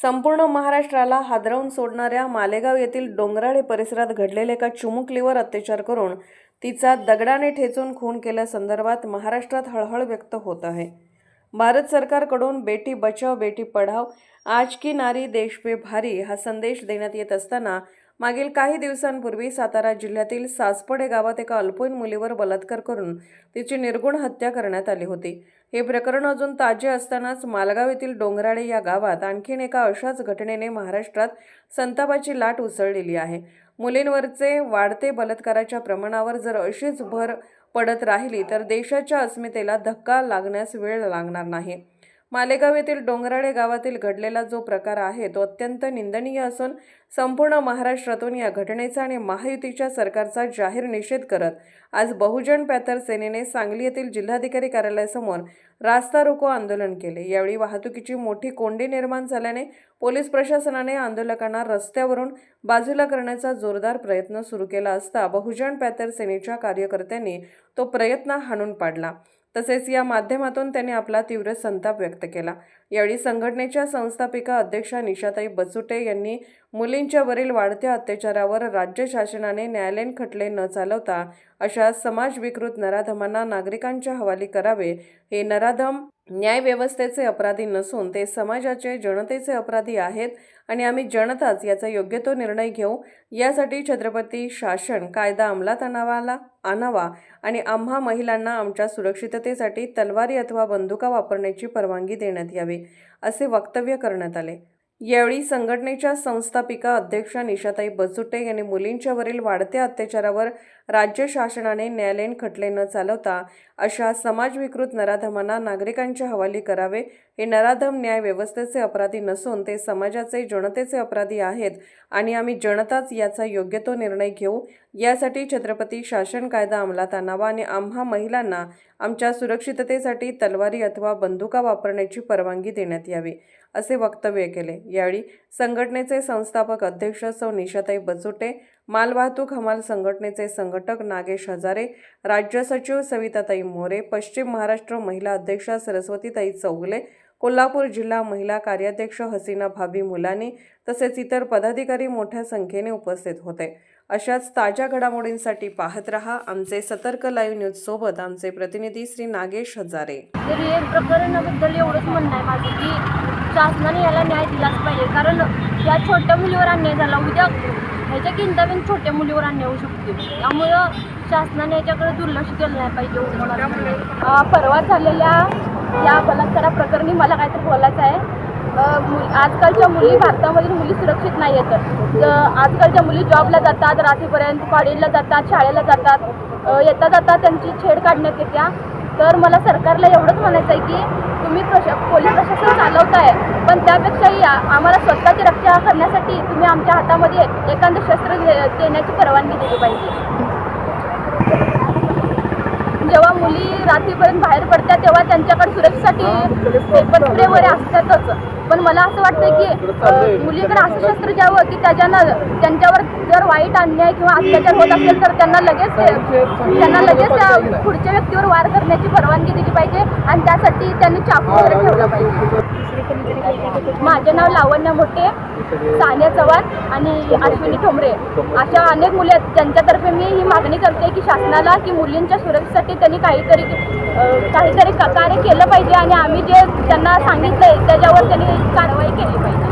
संपूर्ण महाराष्ट्राला हादरवून सोडणाऱ्या मालेगाव येथील डोंगराळे परिसरात घडलेल्या एका चिमुकलीवर अत्याचार करून तिचा दगडाने ठेचून खून केल्यासंदर्भात महाराष्ट्रात हळहळ व्यक्त होत आहे। भारत सरकारकडून बेटी बचाओ बेटी पढाओ आज की नारी देश पे भारी हा संदेश देण्यात येत असताना मागील काही दिवसांपूर्वी सातारा जिल्ह्यातील सासपडे गावात एका अल्पवयीन मुलीवर बलात्कार करून तिची निर्गुण हत्या करण्यात आली होती। हे प्रकरण अजून ताजे असतानाच मालेगाव येथील डोंगराळे या गावात आणखीन एका अशाच घटनेने महाराष्ट्रात संतापाची लाट उसळलेली आहे। मुलींवरचे वाढते बलात्काराच्या प्रमाणावर जर अशीच भर पडत राहिली तर देशाच्या अस्मितेला धक्का लागण्यास वेळ लागणार नाही। मालेगाव येथील डोंगराळे गावातील घडलेला जो प्रकार आहे तो अत्यंत निंदनीय असून संपूर्ण महाराष्ट्रातून या घटनेचा आणि महायुतीच्या सरकारचा जाहीर निषेध करत आज बहुजन पॅथर सेनेने सांगली येथील जिल्हाधिकारी कार्यालयासमोर रास्ता रोको आंदोलन केले। यावेळी वाहतुकीची मोठी कोंडी निर्माण झाल्याने पोलीस प्रशासनाने आंदोलकांना रस्त्यावरून बाजूला करण्याचा जोरदार प्रयत्न सुरू केला असता बहुजन पॅथर सेनेच्या कार्यकर्त्यांनी तो प्रयत्न हाणून पाडला। तसेच या माध्यमातून त्यांनी आपला तीव्र संताप व्यक्त केला। यावेळी संघटनेच्या संस्थापिका अध्यक्षा निशाताई बचुटे यांनी मुलींच्यावरील वाढत्या अत्याचारावर राज्य शासनाने न्यायालयीन खटले न चालवता अशा समाजविकृत नराधमांना नागरिकांच्या हवाली करावे। हे नराधम न्याय व्यवस्थेचे अपराधी नसून ते समाजाचे जनतेचे अपराधी आहेत आणि आम्ही जनताच याचा योग्य तो निर्णय घेऊ। यासाठी छत्रपती शासन कायदा अंमलात आणावा आणि आम्हा महिलांना आमच्या सुरक्षिततेसाठी तलवारी अथवा बंदुका वापरण्याची परवानगी देण्यात यावी, असे वक्तव्य करण्यात आले। यावेळी संघटनेच्या संस्थापिका अध्यक्षा निशाताई बचुटे यांनी मुलींच्यावरील वाढत्या अत्याचारावर राज्य शासनाने न्यायालयीन खटले न चालवता अशा समाजविकृत नराधमांना नागरिकांच्या हवाली करावे। हे नराधम न्याय व्यवस्थेचे अपराधी नसून ते समाजाचे जनतेचे अपराधी आहेत आणि आम्ही जनताच याचा योग्य तो निर्णय घेऊ। यासाठी छत्रपती शासन कायदा अंमलात आणावा आणि आम्हा महिलांना आमच्या सुरक्षिततेसाठी तलवारी अथवा बंदुका वापरण्याची परवानगी देण्यात यावी, असे वक्तव्य केले। यावेळी संघटनेचे संस्थापक अध्यक्ष सौ निशाताई बचुटे, मालवाहतूक हमाल संघटनेचे संघटक नागेश हजारे, राज्य सचिव सविताताई मोरे, पश्चिम महाराष्ट्र महिला अध्यक्षा सरस्वतीताई चौगले, कोल्हापूर जिल्हा महिला कार्याध्यक्ष हसीना भाभी मुलानी तसेच इतर पदाधिकारी मोठ्या संख्येने उपस्थित होते। अशाच ताज्या घडामोडींसाठी पाहत रहा आमचे सतर्क लाईव्ह न्यूज सोबत आमचे प्रतिनिधी श्री नागेश हजारे। या प्रकरणाबद्दल एवढंच म्हणणं आहे माझं की शासनाने याला न्याय दिलाच पाहिजे, कारण या छोट्या मुलीवर अन्याय झाला, उद्या ह्याच्या किंताने छोट्या मुलीवर अन्याय होऊ शकतो। त्यामुळं शासनाने याच्याकडे दुर्लक्ष केलं नाही पाहिजे। परवा झालेल्या या बलात्कारा प्रकरणी मला काहीतरी बोलायचं आहे। आजकालच्या मुली भारतामधील मुली सुरक्षित नाही आहेत। आजकालच्या मुली जॉबला जातात, रात्रीपर्यंत कॉलेजला जातात, शाळेला जातात, येता जाता त्यांची छेड काढण्यात येत्या। तर मला सरकारला एवढंच म्हणायचं आहे की तुम्ही पोलीस प्रशासन चालवताय, पण त्यापेक्षाही आम्हाला स्वतःची रक्षा करण्यासाठी तुम्ही आमच्या हातामध्ये एखादं शस्त्र देण्याची परवानगी दिली पाहिजे। जेव्हा मुली रात्रीपर्यंत बाहेर पडतात तेव्हा त्यांच्याकडे सुरक्षेसाठी पेपर स्प्रे वगैरे असतातच, पण मला असं वाटतं की मुलीकडे असं शस्त्र द्यावं की त्यांच्यावर जर वाईट अन्याय किंवा अत्याचार होत असेल तर त्यांना लगेच त्या पुढच्या व्यक्तीवर वार करण्याची परवानगी दिली पाहिजे आणि त्यासाठी त्यांनी चाकू वगैरे ठेवला पाहिजे। माझे नाव लावण्या मोठे, सानिया चव्हाण आणि अश्विनी ठोंबरे अशा अनेक मुली आहेत ज्यांच्यातर्फे मी ही मागणी करते की शासनाला की मुलींच्या सुरक्षेसाठी त्यांनी काहीतरी कार्य केलं पाहिजे आणि आम्ही जे त्यांना सांगितलंय त्याच्यावर त्यांनी कारवाई केली पाहिजे।